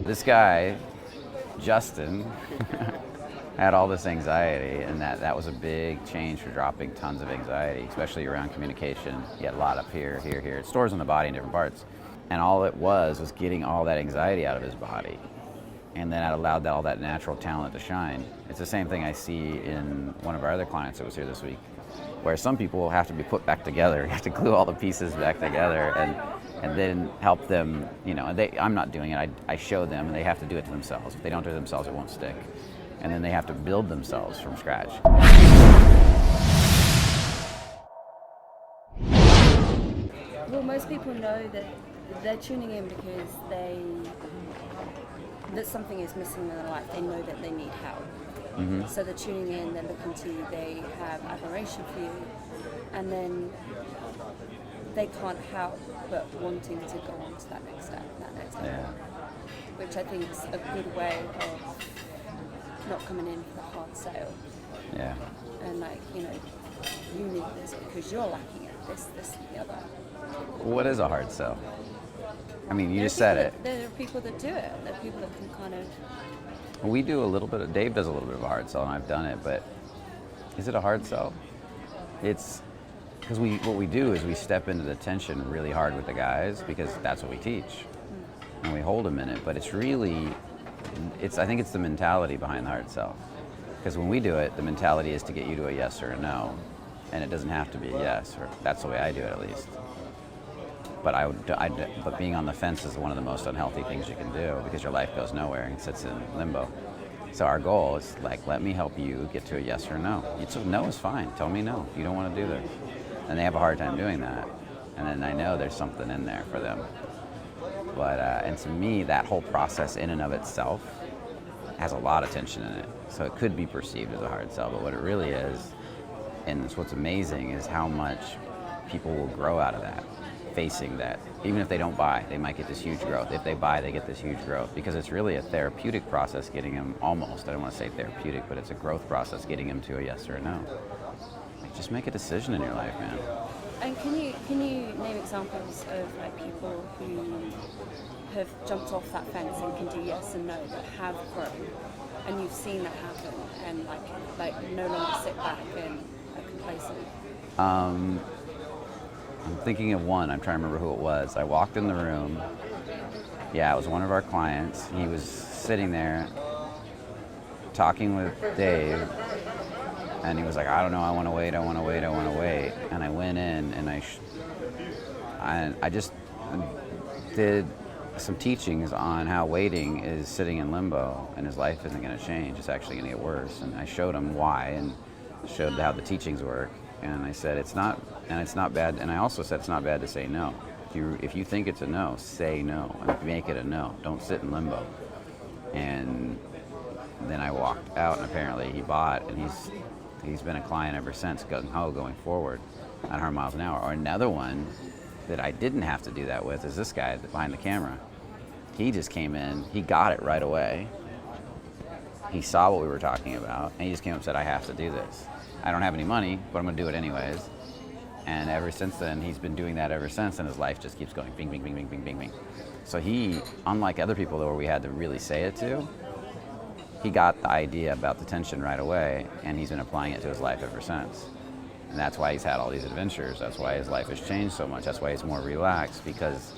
This guy, Justin, had all this anxiety, and that was a big change for dropping tons of anxiety, especially around communication. You get a lot up here, here, here. It stores in the body in different parts. And all it was getting all that anxiety out of his body. And then it allowed all that natural talent to shine. It's the same thing I see in one of our other clients that was here this week, where some people have to be put back together. You have to glue all the pieces back together and then help them, I'm not doing it, I show them, and they have to do it to themselves. If they don't do it themselves, it won't stick. And then they have to build themselves from scratch. Well, most people know that they're tuning in because that something is missing in their life. They know that they need help. Mm-hmm. So they're tuning in, they're looking to you, they have admiration for you, and then they can't help but wanting to go on to that next step, Yeah. which I think is a good way of not coming in for the hard sale. Yeah. And you need this because you're lacking it, this, and the other. What is a hard sell? I mean, you just said it. There are people that do it. There are people that can kind of... We do a little bit of, Dave does a little bit of a hard sell, and I've done it, but is it a hard sell? It's, because what we do is we step into the tension really hard with the guys because that's what we teach. And we hold them in it, but it's really, I think it's the mentality behind the hard sell. Because when we do it, the mentality is to get you to a yes or a no, and it doesn't have to be a yes, or that's the way I do it at least. But being on the fence is one of the most unhealthy things you can do because your life goes nowhere and sits in limbo. So our goal is let me help you get to a yes or a no. It's a no is fine. Tell me no. You don't want to do this. And they have a hard time doing that. And then I know there's something in there for them. But and to me, that whole process in and of itself has a lot of tension in it. So it could be perceived as a hard sell, but what it really is, and it's what's amazing, is how much people will grow out of that. Facing that. Even if they don't buy, they might get this huge growth. If they buy, they get this huge growth because it's really a therapeutic process getting them almost, I don't want to say therapeutic, but it's a growth process getting them to a yes or a no. Just make a decision in your life, man. And can you name examples of people who have jumped off that fence and can do yes and no, that have grown, and you've seen that happen, and no longer sit back and are complacent? I'm thinking of one. I'm trying to remember who it was. I walked in the room. Yeah, it was one of our clients. He was sitting there talking with Dave, and he was like, I don't know, I want to wait. And I went in, and I just did some teachings on how waiting is sitting in limbo, and his life isn't going to change. It's actually going to get worse. And I showed him why, and showed how the teachings work. And I said, it's not bad. And I also said, it's not bad to say no. If you think it's a no, say no and make it a no. Don't sit in limbo. And then I walked out, and apparently he bought, and he's been a client ever since, gung-ho going forward at 100 miles an hour. Or another one that I didn't have to do that with is this guy behind the camera. He just came in, he got it right away. He saw what we were talking about, and he just came up and said, I have to do this. I don't have any money, but I'm going to do it anyways. And ever since then, he's been doing that ever since, and his life just keeps going bing, bing, bing, bing, bing, bing, bing. So he, unlike other people where we had to really say it to, he got the idea about the tension right away, and he's been applying it to his life ever since. And that's why he's had all these adventures. That's why his life has changed so much. That's why he's more relaxed, because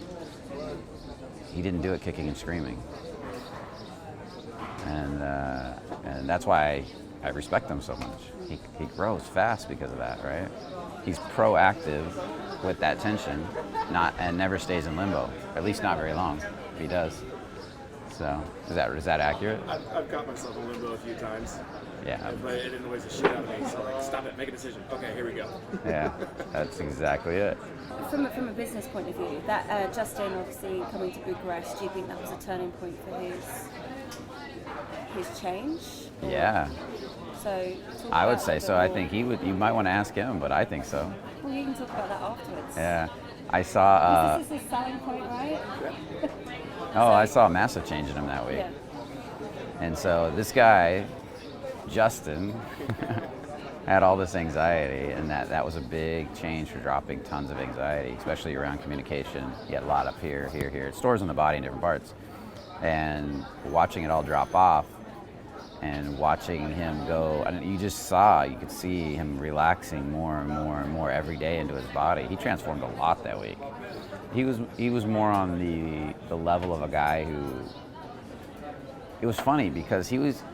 he didn't do it kicking and screaming. And that's why I respect him so much. He grows fast because of that, right? He's proactive with that tension, and never stays in limbo. At least not very long, if he does. So, is that accurate? I've got myself in limbo a few times. Yeah. But it annoys the shit out of me. So stop it, make a decision. Okay, here we go. Yeah, that's exactly it. From a business point of view, that Justin obviously coming to Bucharest, do you think that was a turning point for his change? Or? Yeah. So I would say so. I think you might want to ask him, but I think so. Well, you can talk about that afterwards. Yeah. I saw... This is his selling point, right? I saw a massive change in him that week. Yeah. And so this guy, Justin, had all this anxiety, and that was a big change for dropping tons of anxiety, especially around communication. You get a lot up here, here, here. It stores in the body in different parts. And watching it all drop off and watching him go, and you could see him relaxing more and more and more every day into his body. He transformed a lot that week. He was more on the level of a guy who, it was funny because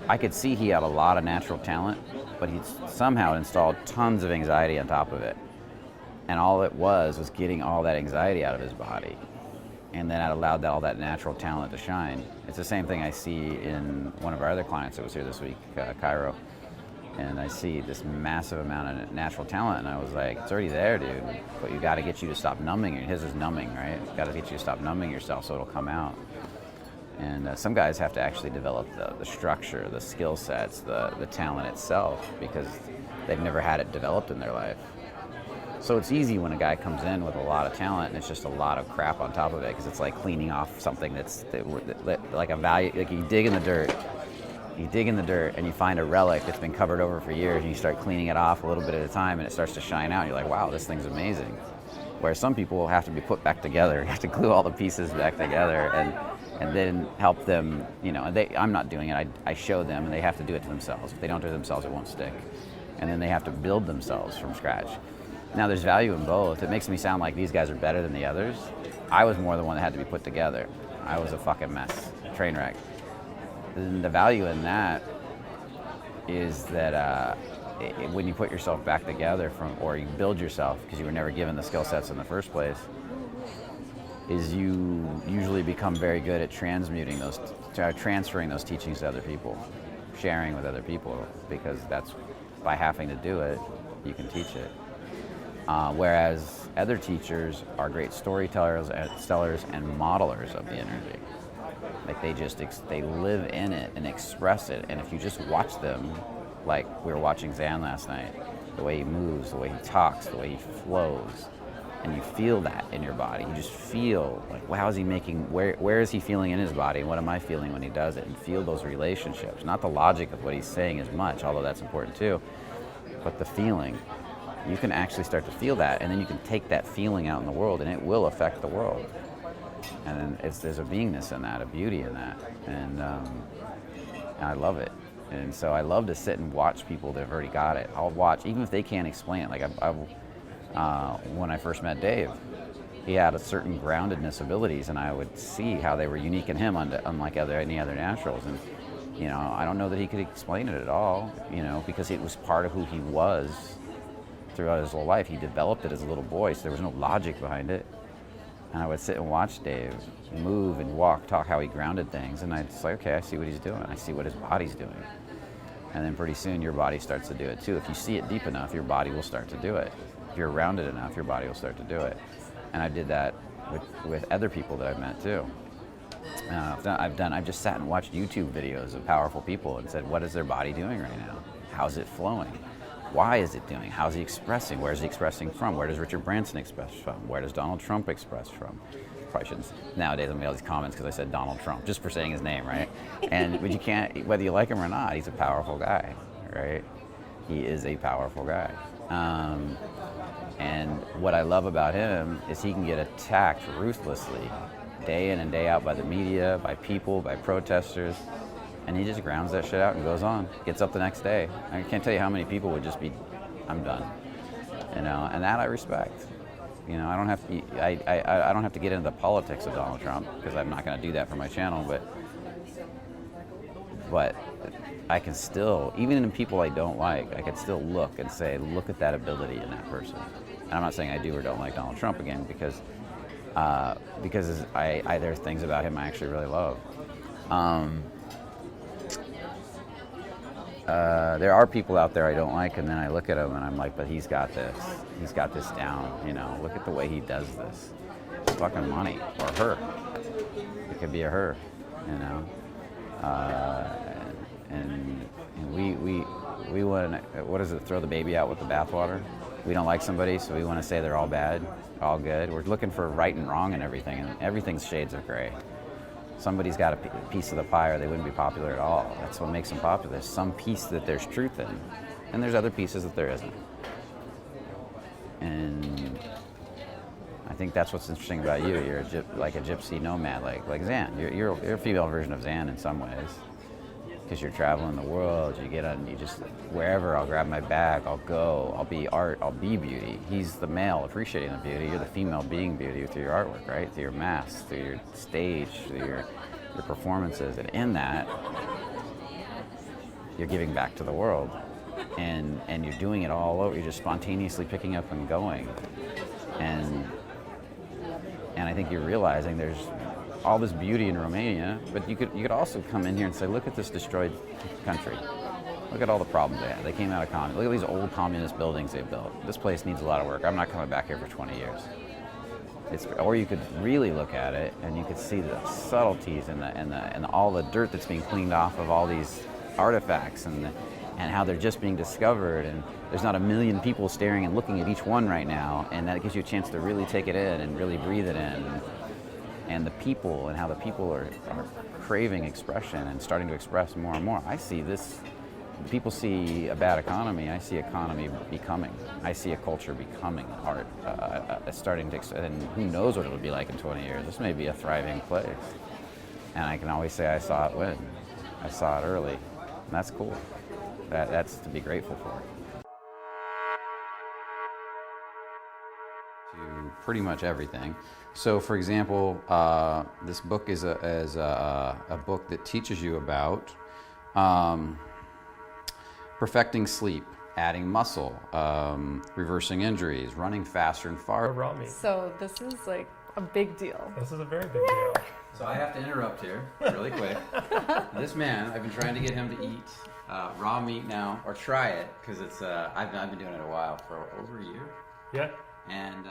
I could see he had a lot of natural talent, but he somehow installed tons of anxiety on top of it. And all it was getting all that anxiety out of his body. And then it allowed all that natural talent to shine. It's the same thing I see in one of our other clients that was here this week, Cairo. And I see this massive amount of natural talent, and I was like, it's already there, dude. But you got to get you to stop numbing. His is numbing, right? Got to get you to stop numbing yourself so it'll come out. And some guys have to actually develop the structure, the skill sets, the talent itself, because they've never had it developed in their life. So it's easy when a guy comes in with a lot of talent and it's just a lot of crap on top of it, because it's like cleaning off something that's like a value. Like you dig in the dirt and you find a relic that's been covered over for years, and you start cleaning it off a little bit at a time, and it starts to shine out. And you're like, wow, this thing's amazing. Whereas some people have to be put back together. You have to glue all the pieces back together and then help them, and I'm not doing it. I show them, and they have to do it to themselves. If they don't do it themselves, it won't stick. And then they have to build themselves from scratch. Now, there's value in both. It makes me sound like these guys are better than the others. I was more the one that had to be put together. I was a fucking mess, train wreck. And the value in that is that when you put yourself back together or you build yourself, because you were never given the skill sets in the first place, is you usually become very good at transferring those teachings to other people, sharing with other people, because that's, by having to do it, you can teach it. Whereas other teachers are great storytellers and modelers of the energy. Like they live in it and express it. And if you just watch them, like we were watching Zan last night, the way he moves, the way he talks, the way he flows, and you feel that in your body. You just feel like, wow, where is he feeling in his body? And what am I feeling when he does it? And feel those relationships. Not the logic of what he's saying as much, although that's important too, but the feeling. You can actually start to feel that, and then you can take that feeling out in the world, and it will affect the world. And then there's a beingness in that, a beauty in that, and I love it. And so I love to sit and watch people that have already got it. I'll watch, even if they can't explain it. Like when I first met Dave, he had a certain groundedness abilities, and I would see how they were unique in him, unlike any other naturals. And I don't know that he could explain it at all, because it was part of who he was throughout his whole life. He developed it as a little boy, so there was no logic behind it. And I would sit and watch Dave move and walk, talk how he grounded things, and I'd just like, okay, I see what he's doing. I see what his body's doing. And then pretty soon your body starts to do it too. If you see it deep enough, your body will start to do it. If you're rounded enough, your body will start to do it. And I did that with other people that I've met too. I've just sat and watched YouTube videos of powerful people and said, what is their body doing right now? How's it flowing? Why is it doing? How's he expressing? Where is he expressing from? Where does Richard Branson express from? Where does Donald Trump express from? Probably shouldn't. Nowadays I'm getting all these comments because I said Donald Trump, just for saying his name, right? But you can't, whether you like him or not, he's a powerful guy, right? He is a powerful guy. And what I love about him is he can get attacked ruthlessly, day in and day out, by the media, by people, by protesters. And he just grounds that shit out and goes on. Gets up the next day. I can't tell you how many people would just be, I'm done. And that I respect. I don't have to. I don't have to get into the politics of Donald Trump, because I'm not going to do that for my channel. But I can still, even in people I don't like, I can still look and say, look at that ability in that person. And I'm not saying I do or don't like Donald Trump again, because there's things about him I actually really love. There are people out there I don't like, and then I look at him and I'm like, but he's got this. He's got this down, Look at the way he does this. It's fucking money. Or her. It could be a her, And we want to, what is it, throw the baby out with the bathwater? We don't like somebody, so we want to say they're all bad, all good. We're looking for right and wrong and everything, and everything's shades of gray. Somebody's got a piece of the pie, or they wouldn't be popular at all. That's what makes them popular. There's some piece that there's truth in, and there's other pieces that there isn't. And I think that's what's interesting about you. You're like a gypsy nomad, like Zan. You're a female version of Zan in some ways, because you're traveling the world. You get on, you just wherever. I'll grab my bag. I'll go. I'll be art. I'll be beauty. He's the male appreciating the beauty. You're the female being beauty through your artwork, right? Through your masks, through your stage, through your performances, and in that, you're giving back to the world, and you're doing it all over. You're just spontaneously picking up and going, and I think you're realizing there's all this beauty in Romania, but you could also come in here and say, look at this destroyed country. Look at all the problems they had. They came out of communism. Look at these old communist buildings they built. This place needs a lot of work. I'm not coming back here for 20 years. Or you could really look at it and you could see the subtleties and all the dirt that's being cleaned off of all these artifacts and how they're just being discovered, and there's not a million people staring and looking at each one right now, and that gives you a chance to really take it in and really breathe it in. And the people and how the people are craving expression and starting to express more and more. I see this. People see a bad economy. I see economy becoming. I see a culture becoming art, starting to. And who knows what it'll be like in 20 years? This may be a thriving place. And I can always say I saw it when. I saw it early, and that's cool. That's to be grateful for. To pretty much everything. So, for example, this book is a book that teaches you about perfecting sleep, adding muscle, reversing injuries, running faster and farther. Raw meat. So this is like a big deal. This is a very big deal. So I have to interrupt here really quick. This man, I've been trying to get him to eat raw meat now, or try it, because it's I've been doing it a while, for over a year. Yeah. And